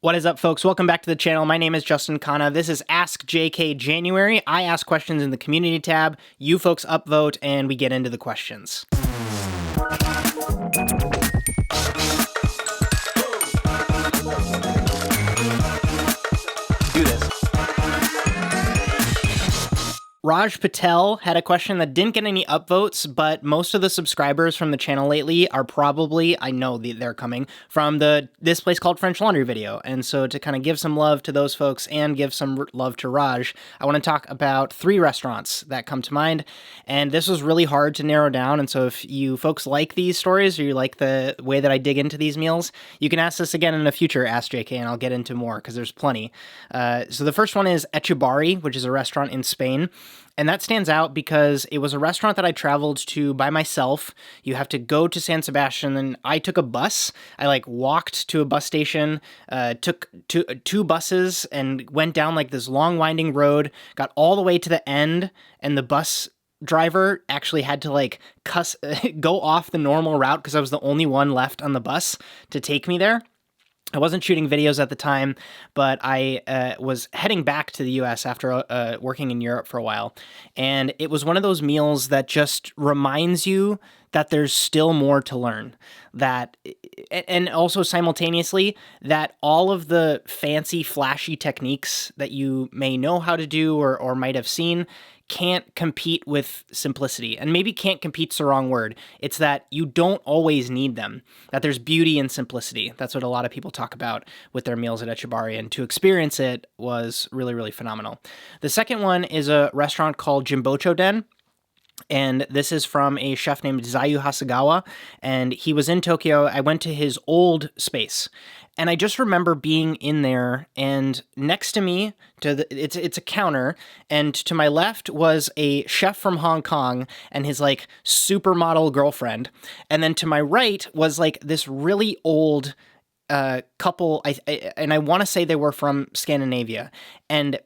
What is up, folks? Welcome back to the channel. My name is Justin Khanna. This is AskJK January. I ask questions in the community tab. You folks upvote, and we get into the questions. Do this. Raj Patel had a question that didn't get any upvotes, but most of the subscribers from the channel lately are probably, I know they're coming, from this place called French Laundry video. And so to kind of give some love to those folks and give some love to Raj, I want to talk about 3 restaurants that come to mind. And this was really hard to narrow down. And so if you folks like these stories or you like the way that I dig into these meals, you can ask this again in a future Ask JK and I'll get into more because there's plenty. So the first one is Etxebarri, which is a restaurant in Spain. And that stands out because it was a restaurant that I traveled to by myself. You have to go to San Sebastian, and I took a bus. I walked to a bus station, took two buses, and went down this long winding road, got all the way to the end, and the bus driver actually had to go off the normal route because I was the only one left on the bus to take me there. I wasn't shooting videos at the time, but I was heading back to the US after working in Europe for a while. And it was one of those meals that just reminds you that there's still more to learn. And also simultaneously, that all of the fancy, flashy techniques that you may know how to do or might have seen can't compete with simplicity. And maybe can't compete's the wrong word. It's that you don't always need them, that there's beauty in simplicity. That's what a lot of people talk about with their meals at Etxebarri, and to experience it was really, really phenomenal. The second one is a restaurant called Jimbocho Den. And this is from a chef named Zayu Hasegawa, and he was in Tokyo. I went to his old space, and I just remember being in there, and next to me, it's a counter, and to my left was a chef from Hong Kong and his supermodel girlfriend, and then to my right was this really old couple, and I want to say they were from Scandinavia, and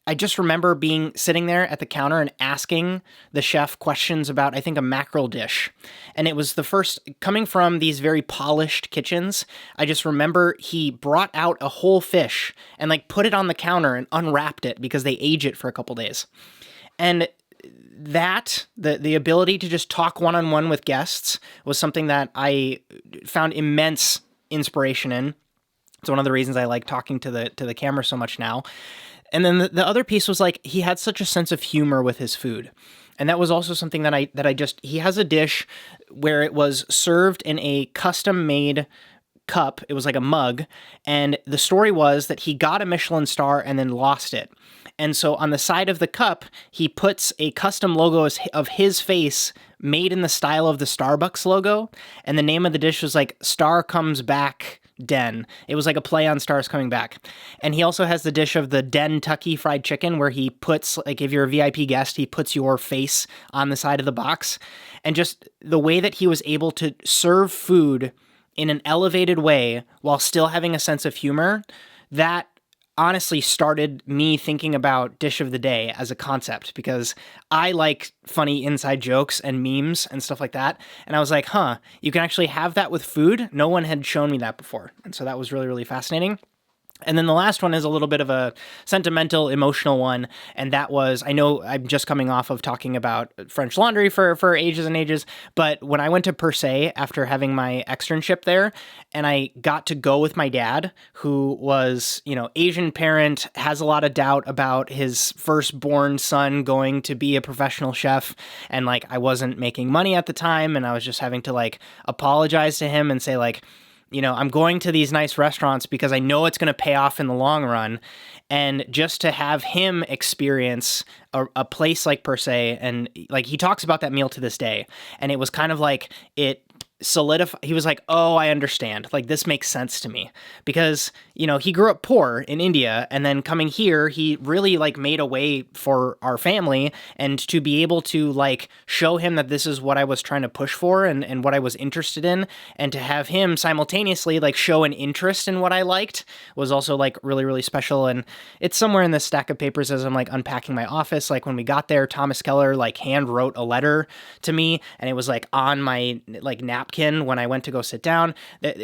I just remember sitting there at the counter and asking the chef questions about, I think, a mackerel dish. And it was the first, coming from these very polished kitchens, I just remember he brought out a whole fish and put it on the counter and unwrapped it because they age it for a couple days. And the ability to just talk one-on-one with guests was something that I found immense inspiration in. It's one of the reasons I like talking to the camera so much now. And then the other piece was he had such a sense of humor with his food. And that was also something he has a dish where it was served in a custom-made cup. It was like a mug. And the story was that he got a Michelin star and then lost it. And so on the side of the cup, he puts a custom logo of his face made in the style of the Starbucks logo. And the name of the dish was Star Comes Back Den. It was a play on Stars Coming Back. And he also has the dish of the Den Tucky fried chicken where he puts, if you're a VIP guest, he puts your face on the side of the box. And just the way that he was able to serve food in an elevated way while still having a sense of humor, that honestly started me thinking about Dish of the Day as a concept, because I like funny inside jokes and memes and stuff like that. And I was like, you can actually have that with food. No one had shown me that before. And so that was really, really fascinating. And then the last one is a little bit of a sentimental, emotional one, and that was, I know I'm just coming off of talking about French Laundry for ages and ages, but when I went to Per Se after having my externship there, and I got to go with my dad, who was, Asian parent, has a lot of doubt about his firstborn son going to be a professional chef, and I wasn't making money at the time, and I was just having to apologize to him and say I'm going to these nice restaurants because I know it's going to pay off in the long run. And just to have him experience a place like Per Se, and he talks about that meal to this day. And it was kind of it solidified. He was oh, I understand. This makes sense to me, because, he grew up poor in India, and then coming here, he really made a way for our family, and to be able to show him that this is what I was trying to push for and what I was interested in, and to have him simultaneously show an interest in what I liked was also really, really special. And it's somewhere in this stack of papers as I'm unpacking my office. When we got there, Thomas Keller hand wrote a letter to me, and it was on my nap napkin when I went to go sit down. It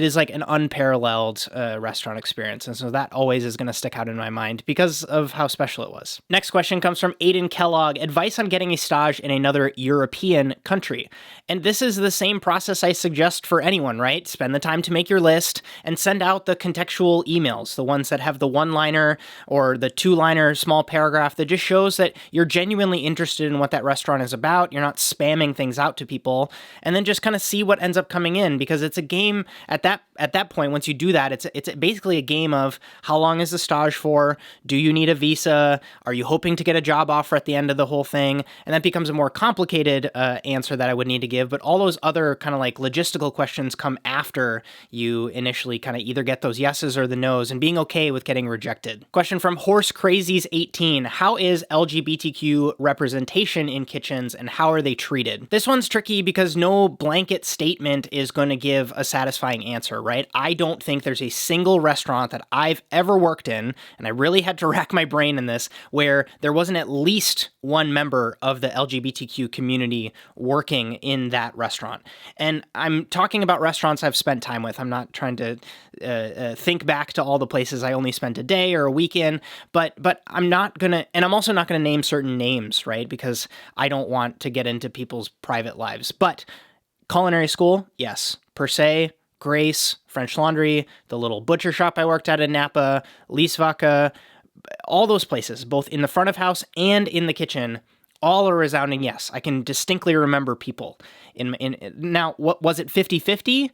is like an unparalleled restaurant experience. And so that always is going to stick out in my mind because of how special it was. Next question comes from Aiden Kellogg. Advice on getting a stage in another European country. And this is the same process I suggest for anyone, right? Spend the time to make your list and send out the contextual emails, the ones that have the one-liner or the two-liner small paragraph that just shows that you're genuinely interested in what that restaurant is about. You're not spamming things out to people, and then just kind of see what ends up coming in, because it's a game at that point. Once you do that, it's basically a game of how long is the stage for? Do you need a visa? Are you hoping to get a job offer at the end of the whole thing? And that becomes a more complicated answer that I would need to give. But all those other kind of like logistical questions come after you initially kind of either get those yeses or the nos, and being okay with getting rejected. Question from Horse Crazies 18. How is LGBTQ representation in kitchens, and how are they treated? This one's tricky because no blanket statement is going to give a satisfying answer, right? I don't think there's a single restaurant that I've ever worked in, and I really had to rack my brain in this, where there wasn't at least one member of the LGBTQ community working in that restaurant. And I'm talking about restaurants I've spent time with. I'm not trying to think back to all the places I only spent a day or a week in, but I'm not gonna, and I'm also not gonna name certain names, right? Because I don't want to get into people's private lives. But culinary school, yes. Per se, Grace, French Laundry, the little butcher shop I worked at in Napa, Lysverket, all those places, both in the front of house and in the kitchen, all are resounding yes. I can distinctly remember people. Now, what was it, 50-50?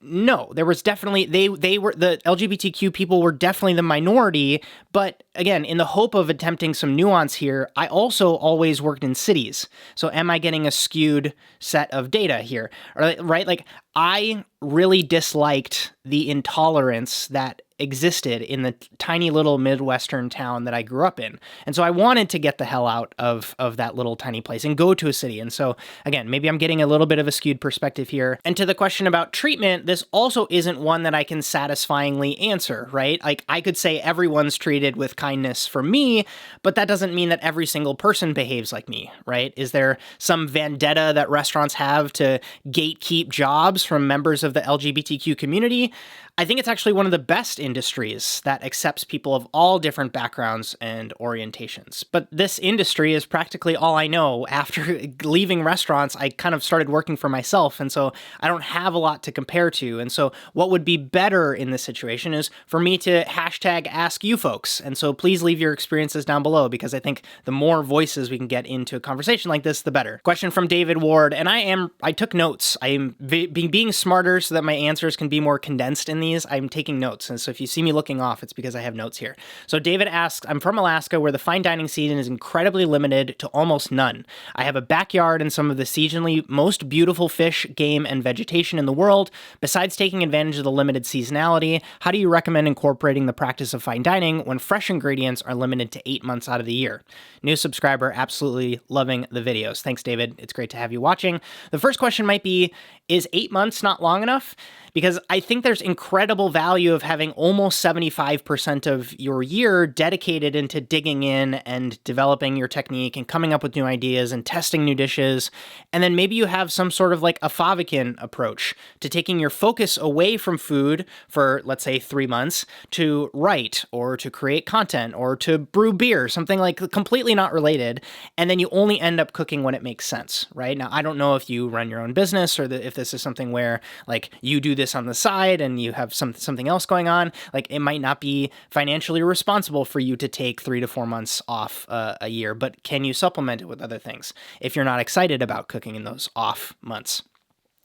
No, there was definitely, they were, the LGBTQ people were definitely the minority, but again, in the hope of attempting some nuance here, I also always worked in cities. So am I getting a skewed set of data here? Right? Like, I really disliked the intolerance that existed in the tiny little Midwestern town that I grew up in. And so I wanted to get the hell out of that little tiny place and go to a city. And so again, maybe I'm getting a little bit of a skewed perspective here. And to the question about treatment, this also isn't one that I can satisfyingly answer, right? Like, I could say everyone's treated with kindness for me, but that doesn't mean that every single person behaves like me, right? Is there some vendetta that restaurants have to gatekeep jobs from members of the LGBTQ community? I think it's actually one of the best industries that accepts people of all different backgrounds and orientations. But this industry is practically all I know. After leaving restaurants, I kind of started working for myself, and so I don't have a lot to compare to. And so what would be better in this situation is for me to hashtag ask you folks. And so please leave your experiences down below, because I think the more voices we can get into a conversation like this, the better. Question from David Ward, and I took notes. I am being smarter so that my answers can be more condensed in I'm taking notes. And so if you see me looking off, it's because I have notes here. So David asks, I'm from Alaska, where the fine dining season is incredibly limited to almost none. I have a backyard and some of the seasonally most beautiful fish, game, and vegetation in the world. Besides taking advantage of the limited seasonality, how do you recommend incorporating the practice of fine dining when fresh ingredients are limited to 8 months out of the year? New subscriber, absolutely loving the videos. Thanks, David. It's great to have you watching. The first question might be, is 8 months not long enough? Because I think there's incredible value of having almost 75% of your year dedicated into digging in and developing your technique and coming up with new ideas and testing new dishes. And then maybe you have some sort of like a Faviken approach to taking your focus away from food for, let's say, 3 months to write or to create content or to brew beer, something like completely not related. And then you only end up cooking when it makes sense, right? Now, I don't know if you run your own business or if this is something where like you do this on the side and you have something else going on. Like, it might not be financially responsible for you to take 3 to 4 months off a year, but can you supplement it with other things if you're not excited about cooking in those off months?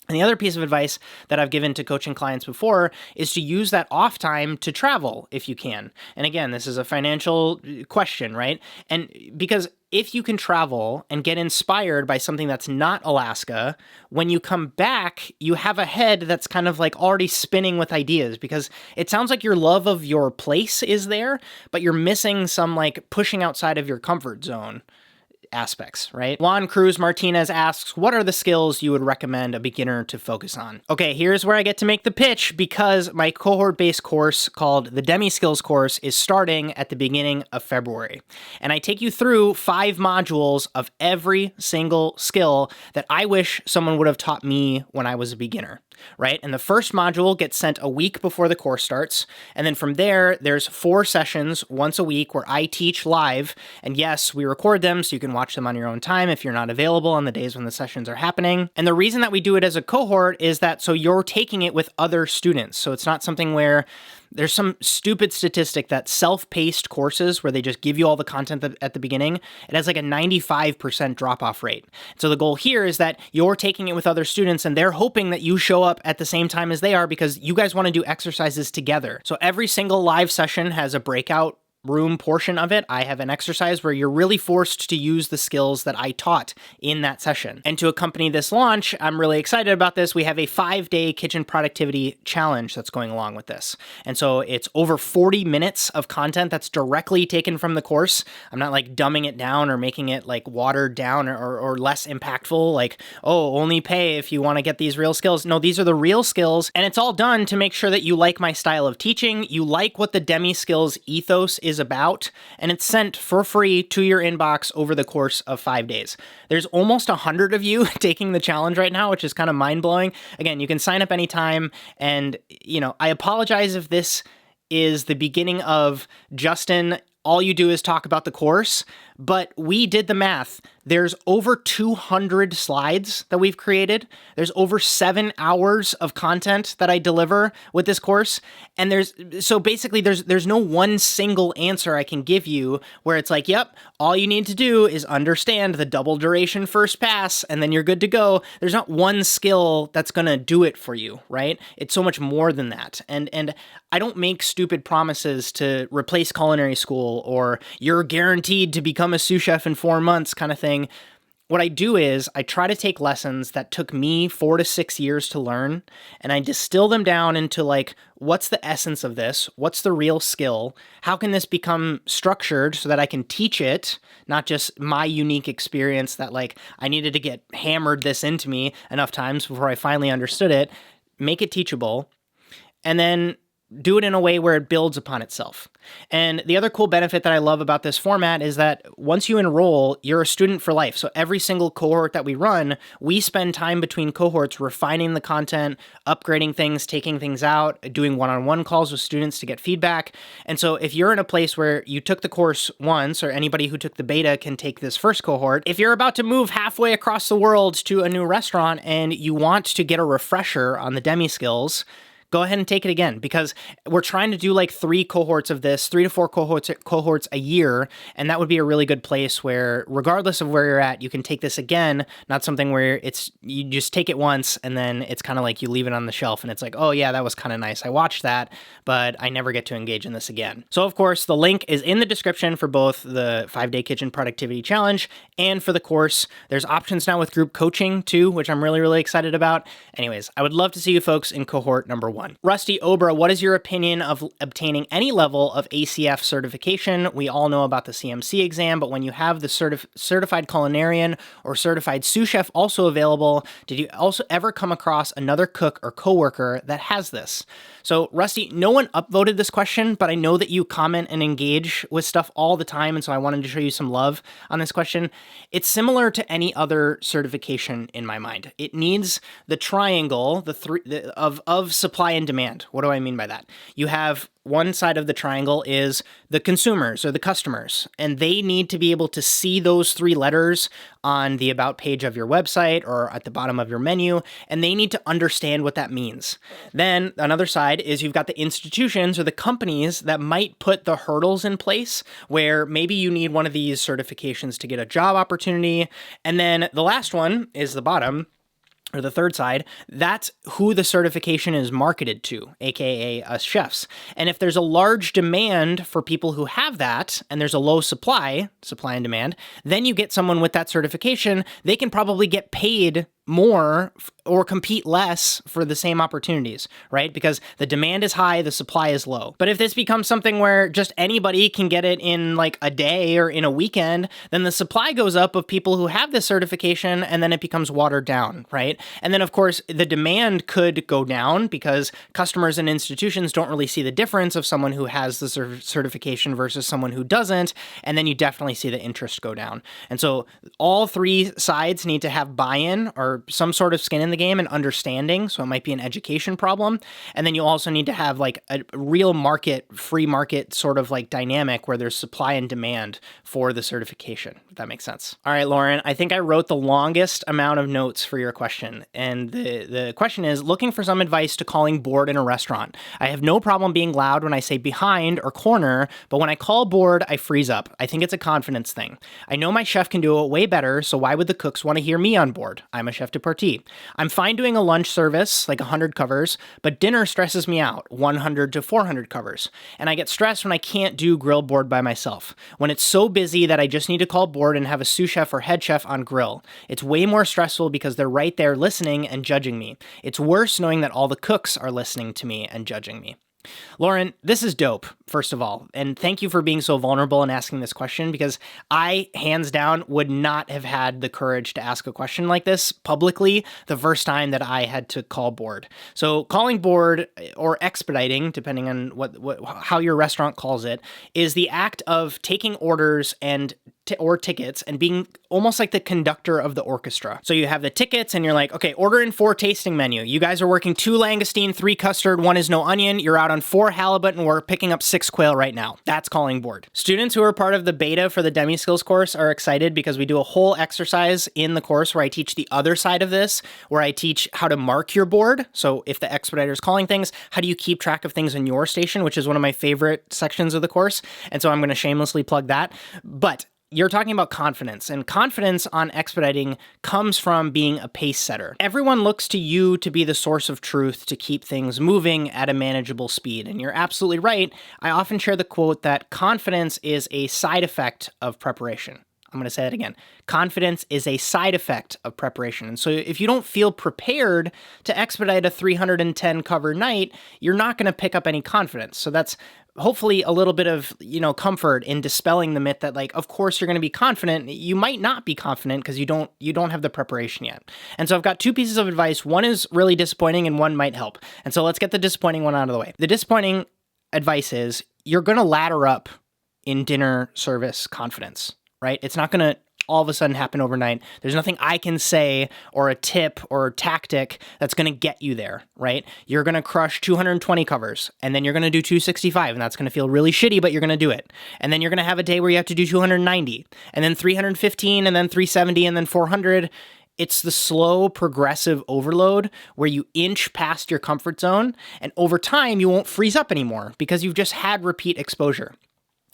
And the other piece of advice that I've given to coaching clients before is to use that off time to travel if you can. And again, this is a financial question, right? And because if you can travel and get inspired by something that's not Alaska, when you come back, you have a head that's kind of like already spinning with ideas, because it sounds like your love of your place is there, but you're missing some like pushing outside of your comfort zone aspects, right? Juan Cruz Martinez asks, what are the skills you would recommend a beginner to focus on? Okay, here's where I get to make the pitch, because my cohort-based course called the Demi Skills course is starting at the beginning of February. And I take you through 5 modules of every single skill that I wish someone would have taught me when I was a beginner, right? And the first module gets sent a week before the course starts. And then from there, there's 4 sessions once a week where I teach live. And yes, we record them so you can watch them on your own time if you're not available on the days when the sessions are happening. And the reason that we do it as a cohort is that so you're taking it with other students. So it's not something where there's some stupid statistic that self-paced courses where they just give you all the content at the beginning, it has like a 95% drop-off rate. So the goal here is that you're taking it with other students and they're hoping that you show up at the same time as they are because you guys want to do exercises together. So every single live session has a breakout room portion of it. I have an exercise where you're really forced to use the skills that I taught in that session. And to accompany this launch, I'm really excited about this. We have a 5-day kitchen productivity challenge that's going along with this. And so it's over 40 minutes of content that's directly taken from the course. I'm not like dumbing it down or making it like watered down or less impactful, like, oh, only pay if you want to get these real skills. No, these are the real skills. And it's all done to make sure that you like my style of teaching, you like what the Demi Skills ethos is about, and it's sent for free to your inbox over the course of 5 days. There's almost 100 of you taking the challenge right now, which is kind of mind-blowing. Again, you can sign up anytime, and, I apologize if this is the beginning of Justin, all you do is talk about the course, but we did the math. There's over 200 slides that we've created. There's over 7 hours of content that I deliver with this course. And there's no one single answer I can give you where it's like, yep, all you need to do is understand the double duration first pass and then you're good to go. There's not one skill that's going to do it for you, right? It's so much more than that. And I don't make stupid promises to replace culinary school or you're guaranteed to become a sous chef in 4 months kind of thing. What I do is I try to take lessons that took me 4 to 6 years to learn, and I distill them down into like, what's the essence of this? What's the real skill? How can this become structured so that I can teach it, not just my unique experience that like I needed to get hammered this into me enough times before I finally understood it, make it teachable, and then do it in a way where it builds upon itself. And the other cool benefit that I love about this format is that once you enroll, you're a student for life. So every single cohort that we run, we spend time between cohorts refining the content, upgrading things, taking things out, doing one-on-one calls with students to get feedback. And so if you're in a place where you took the course once, or anybody who took the beta can take this first cohort, if you're about to move halfway across the world to a new restaurant and you want to get a refresher on the Demi Skills, go ahead and take it again, because we're trying to do like 3 cohorts of this, 3 to 4 cohorts a year. And that would be a really good place where, regardless of where you're at, you can take this again, not something where you just take it once and then it's kind of like you leave it on the shelf and it's like, oh yeah, that was kind of nice. I watched that, but I never get to engage in this again. So of course, the link is in the description for both the 5-day kitchen productivity challenge and for the course. There's options now with group coaching too, which I'm really, really excited about. Anyways, I would love to see you folks in cohort number 1. Rusty Obra, what is your opinion of obtaining any level of ACF certification? We all know about the CMC exam, but when you have the certified culinarian or certified sous chef also available, did you also ever come across another cook or coworker that has this? So Rusty, no one upvoted this question, but I know that you comment and engage with stuff all the time, and so I wanted to show you some love on this question. It's similar to any other certification in my mind. It needs the triangle, of supply and demand. What do I mean by that? You have one side of the triangle is the consumers or the customers, and they need to be able to see those 3 letters on the about page of your website or at the bottom of your menu, and they need to understand what that means. Then another side is you've got the institutions or the companies that might put the hurdles in place where maybe you need one of these certifications to get a job opportunity. And then the last one is the bottom, or the third side, that's who the certification is marketed to, aka us chefs. And if there's a large demand for people who have that, and there's a low supply and demand, then you get someone with that certification, they can probably get paid more or compete less for the same opportunities, right? Because the demand is high, the supply is low. But if this becomes something where just anybody can get it in like a day or in a weekend, then the supply goes up of people who have this certification, and then it becomes watered down, right? And then of course the demand could go down because customers and institutions don't really see the difference of someone who has the certification versus someone who doesn't, and then you definitely see the interest go down. And so all three sides need to have buy-in or some sort of skin in the game and understanding. So it might be an education problem. And then you also need to have like a real market, free market sort of like dynamic where there's supply and demand for the certification, if that makes sense. All right, Lauren, I think I wrote the longest amount of notes for your question. And the question is, looking for some advice to calling board in a restaurant. I have no problem being loud when I say behind or corner, but when I call board, I freeze up. I think it's a confidence thing. I know my chef can do it way better, so why would the cooks want to hear me on board? I'm a chef de partie. I'm fine doing a lunch service, like 100 covers, but dinner stresses me out, 100 to 400 covers. And I get stressed when I can't do grill board by myself, when it's so busy that I just need to call board and have a sous chef or head chef on grill. It's way more stressful because they're right there listening and judging me. It's worse knowing that all the cooks are listening to me and judging me. Lauren, this is dope, first of all, and thank you for being so vulnerable and asking this question, because I, hands down, would not have had the courage to ask a question like this publicly the first time that I had to call board. So calling board, or expediting, depending on how your restaurant calls it, is the act of taking orders and or tickets and being almost like the conductor of the orchestra. So you have the tickets and you're like, okay, order in 4 tasting menu. You guys are working 2 langoustine, 3 custard, 1 is no onion. You're out on 4 halibut and we're picking up 6 quail right now. That's calling board. Students who are part of the beta for the Demi Skills course are excited because we do a whole exercise in the course where I teach the other side of this, where I teach how to mark your board. So if the expediter is calling things, how do you keep track of things in your station, which is one of my favorite sections of the course. And so I'm going to shamelessly plug that. But you're talking about confidence, and confidence on expediting comes from being a pace setter. Everyone looks to you to be the source of truth to keep things moving at a manageable speed. And you're absolutely right. I often share the quote that confidence is a side effect of preparation. I'm going to say that again. Confidence is a side effect of preparation. And so if you don't feel prepared to expedite a 310 cover night, you're not going to pick up any confidence. So that's hopefully a little bit of, comfort in dispelling the myth that, like, of course you're going to be confident. You might not be confident because you don't have the preparation yet. And so I've got 2 pieces of advice. One is really disappointing and one might help. And so let's get the disappointing one out of the way. The disappointing advice is you're going to ladder up in dinner service confidence, right? It's not going to all of a sudden happen overnight. There's nothing I can say or a tip or a tactic that's going to get you there, right? You're going to crush 220 covers, and then you're going to do 265, and that's going to feel really shitty, but you're going to do it. And then you're going to have a day where you have to do 290, and then 315, and then 370, and then 400. It's the slow, progressive overload where you inch past your comfort zone, and over time, you won't freeze up anymore because you've just had repeat exposure.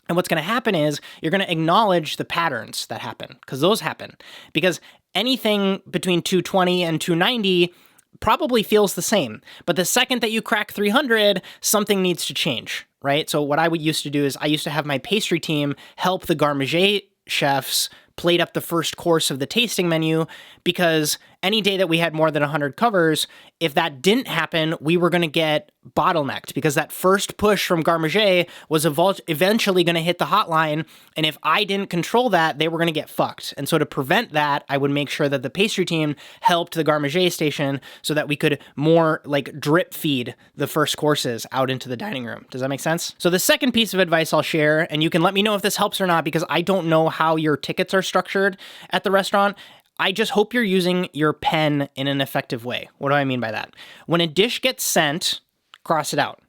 And what's going to happen is you're going to acknowledge the patterns that happen, because those happen. Because anything between 220 and 290 probably feels the same. But the second that you crack 300, something needs to change, right? So what I used to do is I used to have my pastry team help the garde manger chefs plate up the first course of the tasting menu, because any day that we had more than 100 covers, if that didn't happen, we were going to get bottlenecked, because that first push from garde manger was eventually going to hit the hotline, and if I didn't control that, they were going to get fucked. And so to prevent that, I would make sure that the pastry team helped the garde manger station so that we could more like drip feed the first courses out into the dining room. Does that make sense? So the second piece of advice I'll share, and you can let me know if this helps or not, because I don't know how your tickets are structured at the restaurant. I just hope you're using your pen in an effective way. What do I mean by that? When a dish gets sent, cross it out.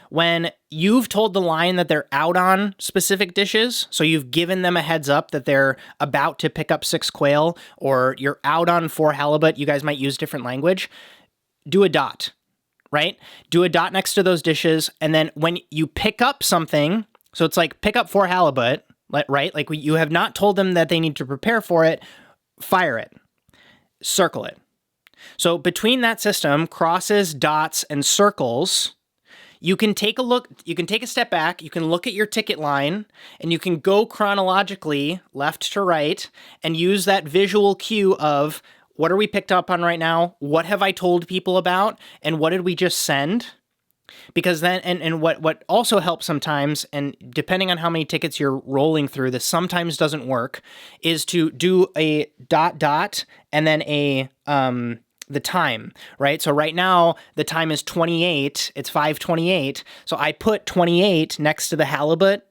When you've told the line that they're out on specific dishes, so you've given them a heads up that they're about to pick up 6 quail, or you're out on 4 halibut, you guys might use different language, do a dot, right? Do a dot next to those dishes, and then when you pick up something, so it's like pick up 4 halibut, right? Like you have not told them that they need to prepare for it, fire it, circle it. So between that system, crosses, dots, and circles, you can take a look, you can take a step back, you can look at your ticket line, and you can go chronologically left to right and use that visual cue of What are we picked up on right now? What have I told people about? And what did we just send? Because then, and what also helps sometimes, and depending on how many tickets you're rolling through, this sometimes doesn't work, is to do a ... and then the time, right? So right now the time is 28, it's 5:28. So I put 28 next to the halibut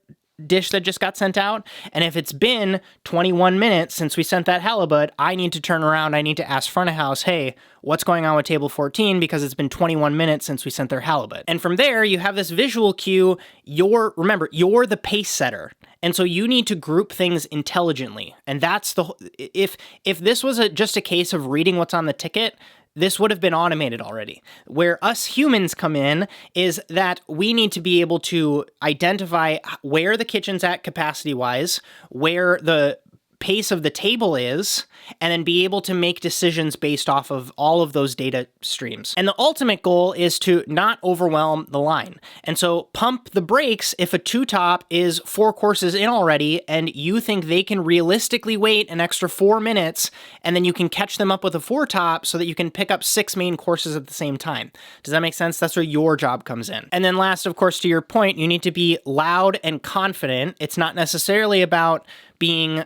dish that just got sent out. And if it's been 21 minutes since we sent that halibut, I need to turn around. I need to ask front of house, hey, what's going on with table 14? Because it's been 21 minutes since we sent their halibut. And from there, you have this visual cue. Remember, you're the pace setter. And so you need to group things intelligently. And that's if this was just a case of reading what's on the ticket, this would have been automated already. Where us humans come in is that we need to be able to identify where the kitchen's at capacity-wise, where the pace of the table is, and then be able to make decisions based off of all of those data streams. And the ultimate goal is to not overwhelm the line. And so pump the brakes if a two-top is 4 courses in already and you think they can realistically wait an extra 4 minutes, and then you can catch them up with a 4-top so that you can pick up 6 main courses at the same time. Does that make sense? That's where your job comes in. And then last, of course, to your point, you need to be loud and confident. It's not necessarily about being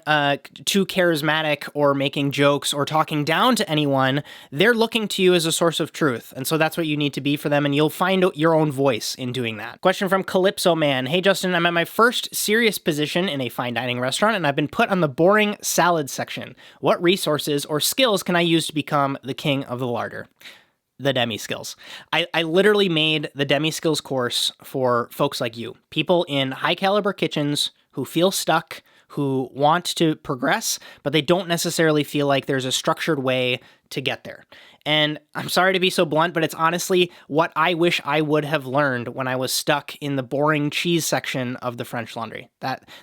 too charismatic or making jokes or talking down to anyone. They're looking to you as a source of truth. And so that's what you need to be for them, and you'll find your own voice in doing that. Question from Calypso Man. Hey, Justin, I'm at my first serious position in a fine dining restaurant, and I've been put on the boring salad section. What resources or skills can I use to become the king of the larder? The demi skills. I literally made the demi skills course for folks like you, people in high caliber kitchens who feel stuck, who want to progress, but they don't necessarily feel like there's a structured way to get there. And I'm sorry to be so blunt, but it's honestly what I wish I would have learned when I was stuck in the boring cheese section of the French Laundry.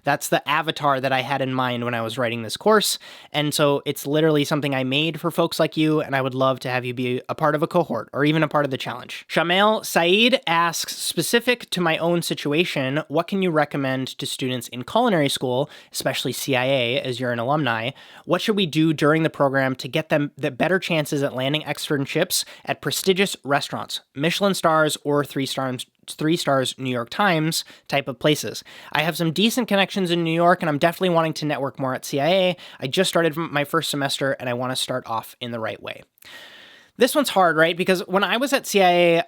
That's the avatar that I had in mind when I was writing this course. And so it's literally something I made for folks like you, and I would love to have you be a part of a cohort or even a part of the challenge. Shamel Saeed asks, specific to my own situation, what can you recommend to students in culinary school, especially CIA, as you're an alumni? What should we do during the program to get them the better chances at landing externships at prestigious restaurants, Michelin stars or 3 stars New York Times type of places? I have some decent connections in New York, and I'm definitely wanting to network more at CIA. I just started my first semester, and I want to start off in the right way. This one's hard, right? Because when I was at CIA,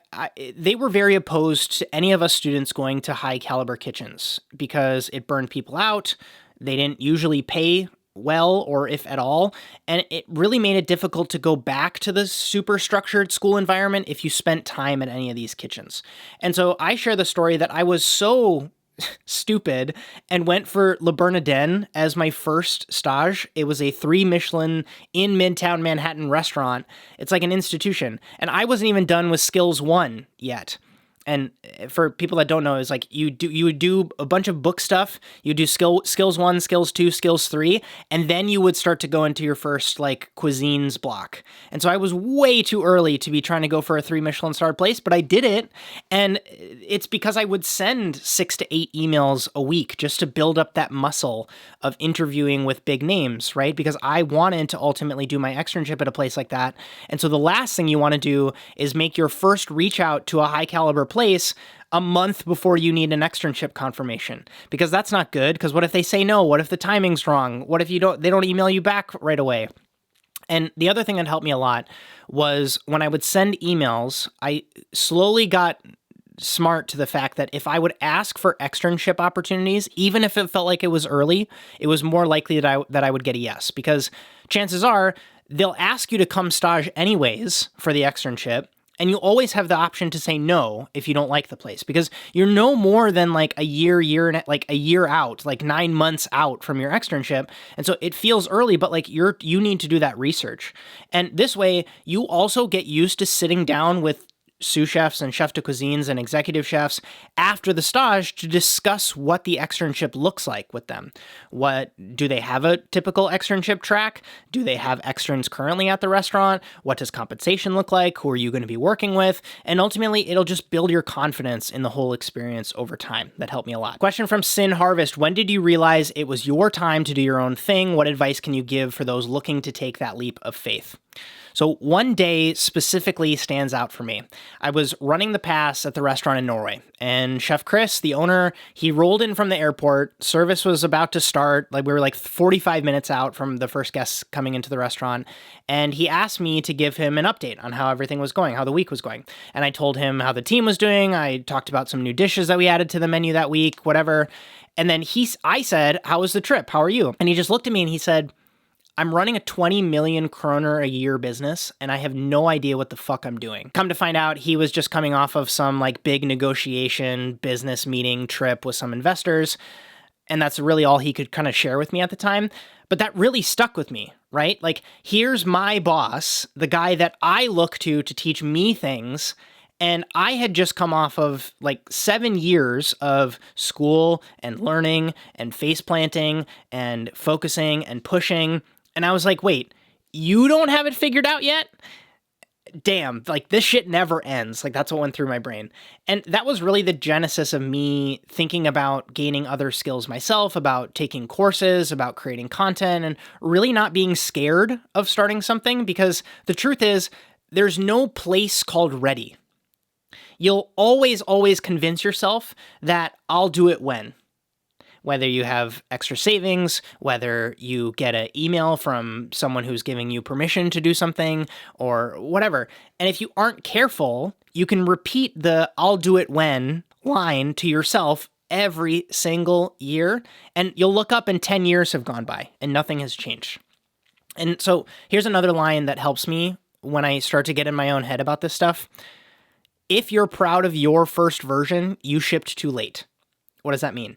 they were very opposed to any of us students going to high caliber kitchens because it burned people out. They didn't usually pay well, or if at all, and it really made it difficult to go back to the super structured school environment if you spent time at any of these kitchens. And so I share the story that I was so stupid and went for Le Bernardin as my first stage. It was a 3 Michelin in Midtown Manhattan restaurant. It's like an institution, and I wasn't even done with skills 1 yet. And for people that don't know, it's like you would do a bunch of book stuff. You do skills 1, skills 2, skills 3, and then you would start to go into your first like cuisines block. And so I was way too early to be trying to go for a 3 Michelin-starred place, but I did it. And it's because I would send 6 to 8 emails a week just to build up that muscle of interviewing with big names, right? Because I wanted to ultimately do my externship at a place like that. And so the last thing you want to do is make your first reach out to a high caliber place a month before you need an externship confirmation, because that's not good. Because what if they say no? What if the timing's wrong? What if they don't email you back right away? And the other thing that helped me a lot was when I would send emails, I slowly got smart to the fact that if I would ask for externship opportunities, even if it felt like it was early, it was more likely that I would get a yes, because chances are they'll ask you to come stage anyways for the externship. And you always have the option to say no if you don't like the place, because you're no more than like a year out, like 9 months out from your externship. And so it feels early, but like you need to do that research. And this way you also get used to sitting down with sous chefs and chef de cuisines and executive chefs after the stage to discuss what the externship looks like with them. What do they have a typical externship track? Do they have externs currently at the restaurant? What does compensation look like? Who are you going to be working with? And ultimately, it'll just build your confidence in the whole experience over time. That helped me a lot. Question from Sin Harvest. When did you realize it was your time to do your own thing? What advice can you give for those looking to take that leap of faith? So one day specifically stands out for me. I was running the pass at the restaurant in Norway, and Chef Chris, the owner, he rolled in from the airport. Service was about to start. Like, we were like 45 minutes out from the first guests coming into the restaurant, and he asked me to give him an update on how everything was going, how the week was going. And I told him how the team was doing. I talked about some new dishes that we added to the menu that week, whatever. And then I said, "How was the trip? How are you?" And he just looked at me and he said, "I'm running a 20 million kroner a year business, and I have no idea what the fuck I'm doing." Come to find out, he was just coming off of some like big negotiation, business meeting trip with some investors, and that's really all he could kind of share with me at the time. But that really stuck with me, right? Like, here's my boss, the guy that I look to teach me things, and I had just come off of like 7 years of school and learning and face planting and focusing and pushing. And I was like, wait, you don't have it figured out yet? Damn, like, this shit never ends. Like, that's what went through my brain. And that was really the genesis of me thinking about gaining other skills myself, about taking courses, about creating content, and really not being scared of starting something, because the truth is, there's no place called ready. You'll always convince yourself that I'll do it when. Whether you have extra savings, whether you get an email from someone who's giving you permission to do something, or whatever. And if you aren't careful, you can repeat the "I'll do it when" line to yourself every single year, and you'll look up and 10 years have gone by and nothing has changed. And so here's another line that helps me when I start to get in my own head about this stuff. If you're proud of your first version, you shipped too late. What does that mean?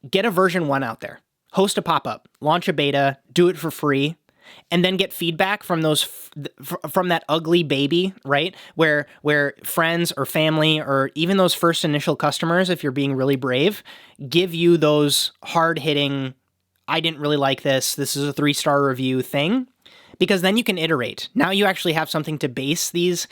Get a version 1 out there, host a pop-up, launch a beta, do it for free, and then get feedback from from that ugly baby, right? Where friends or family or even those first initial customers, if you're being really brave, give you those hard-hitting, "I didn't really like this is a 3-star review" thing, because then you can iterate. Now you actually have something to base these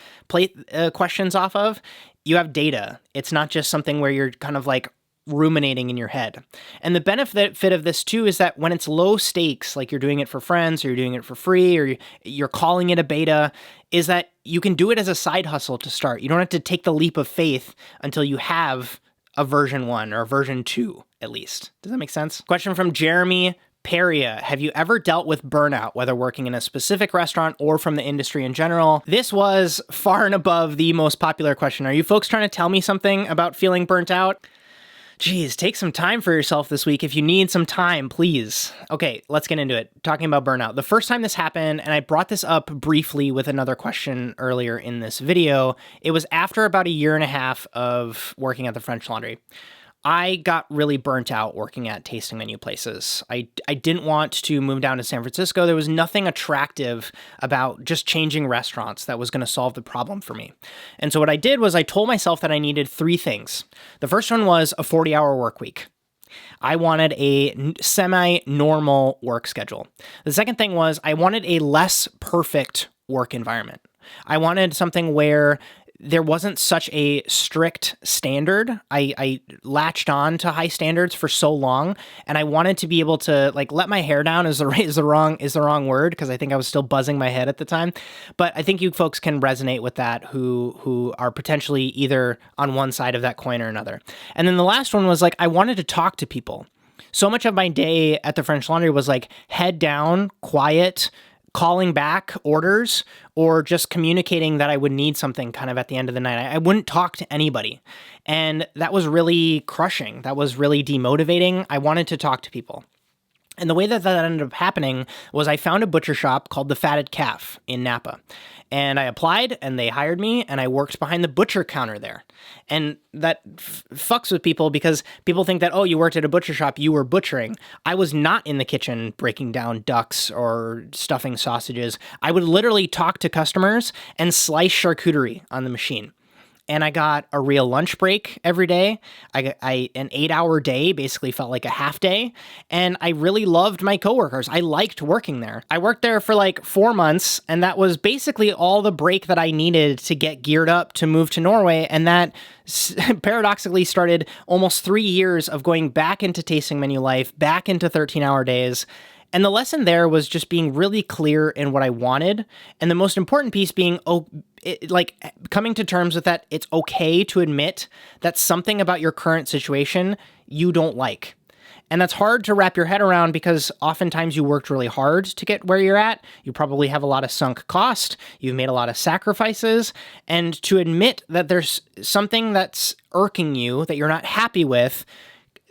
questions off of. You have data. It's not just something where you're kind of like ruminating in your head. And the benefit of this too is that when it's low stakes, like you're doing it for friends or you're doing it for free or you're calling it a beta, is that you can do it as a side hustle to start. You don't have to take the leap of faith until you have a version 1 or version 2 at least. Does that make sense? Question from Jeremy Peria. Have you ever dealt with burnout, whether working in a specific restaurant or from the industry in general? This was far and above the most popular question. Are you folks trying to tell me something about feeling burnt out? Geez, take some time for yourself this week if you need some time, please. Okay, let's get into it. Talking about burnout. The first time this happened, and I brought this up briefly with another question earlier in this video, it was after about a year and a half of working at the French Laundry. I got really burnt out working at tasting menu places. I didn't want to move down to San Francisco. There was nothing attractive about just changing restaurants that was going to solve the problem for me. And so what I did was I told myself that I needed 3 things. The first one was a 40-hour work week. I wanted a semi-normal work schedule. The second thing was I wanted a less perfect work environment. I wanted something where there wasn't such a strict standard. I latched on to high standards for so long, and I wanted to be able to like let my hair down is the wrong word, because I think I was still buzzing my head at the time. But I think you folks can resonate with that who are potentially either on one side of that coin or another. And then the last one was like I wanted to talk to people. So much of my day at the French Laundry was like head down, quiet, calling back orders, or just communicating that I would need something kind of at the end of the night. I wouldn't talk to anybody. And that was really crushing. That was really demotivating. I wanted to talk to people. And the way that ended up happening was I found a butcher shop called the Fatted Calf in Napa. And I applied and they hired me and I worked behind the butcher counter there. And that fucks with people because people think that, oh, you worked at a butcher shop, you were butchering. I was not in the kitchen breaking down ducks or stuffing sausages. I would literally talk to customers and slice charcuterie on the machine. and I got a real lunch break every day. An 8-hour day basically felt like a half day, and I really loved my coworkers. I liked working there. I worked there for like 4 months, and that was basically all the break that I needed to get geared up to move to Norway, and that paradoxically started almost 3 years of going back into tasting menu life, back into 13-hour days. And the lesson there was just being really clear in what I wanted. And the most important piece being, coming to terms with that it's okay to admit that something about your current situation you don't like. And that's hard to wrap your head around because oftentimes you worked really hard to get where you're at. You probably have a lot of sunk cost. You've made a lot of sacrifices. And to admit that there's something that's irking you that you're not happy with,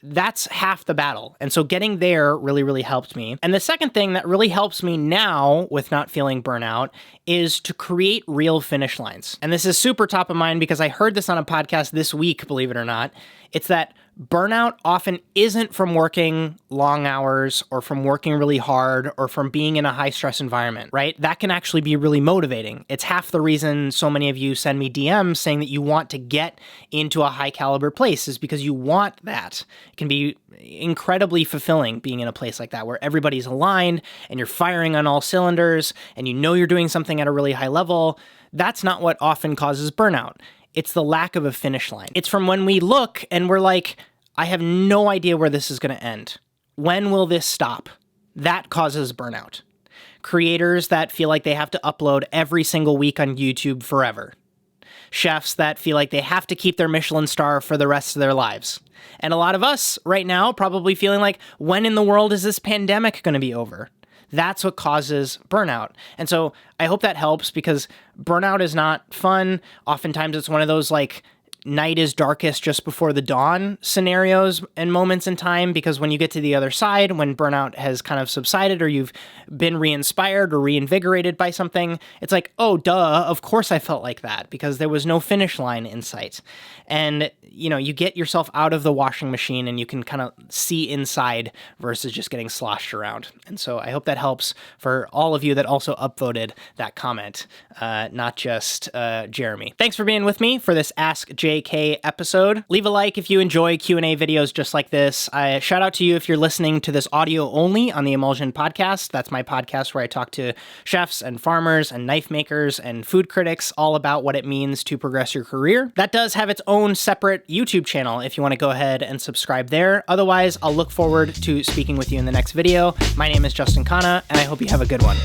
that's half the battle. And so getting there really, really helped me. And the second thing that really helps me now with not feeling burnout is to create real finish lines. And this is super top of mind because I heard this on a podcast this week, believe it or not. It's that burnout often isn't from working long hours or from working really hard or from being in a high stress environment, right? That can actually be really motivating. It's half the reason so many of you send me DMs saying that you want to get into a high caliber place is because you want that. It can be incredibly fulfilling being in a place like that where everybody's aligned and you're firing on all cylinders and you know you're doing something at a really high level. That's not what often causes burnout. It's the lack of a finish line. It's from when we look and we're like, I have no idea where this is going to end. When will this stop? That causes burnout. Creators that feel like they have to upload every single week on YouTube forever. Chefs that feel like they have to keep their Michelin star for the rest of their lives. And a lot of us right now probably feeling like, when in the world is this pandemic going to be over? That's what causes burnout. And so I hope that helps because burnout is not fun. Oftentimes it's one of those like night is darkest just before the dawn scenarios and moments in time, because when you get to the other side, when burnout has kind of subsided or you've been re-inspired or reinvigorated by something, it's like, oh, duh, of course I felt like that because there was no finish line in sight. And, you know, you get yourself out of the washing machine and you can kind of see inside versus just getting sloshed around. And so I hope that helps for all of you that also upvoted that comment, not just Jeremy. Thanks for being with me for this AskJK episode. Leave a like if you enjoy Q&A videos just like this. Shout out to you if you're listening to this audio only on the Emulsion Podcast. That's my podcast where I talk to chefs and farmers and knife makers and food critics all about what it means to progress your career. That does have its own separate YouTube channel if you want to go ahead and subscribe there. Otherwise, I'll look forward to speaking with you in the next video. My name is Justin Khanna, and I hope you have a good one.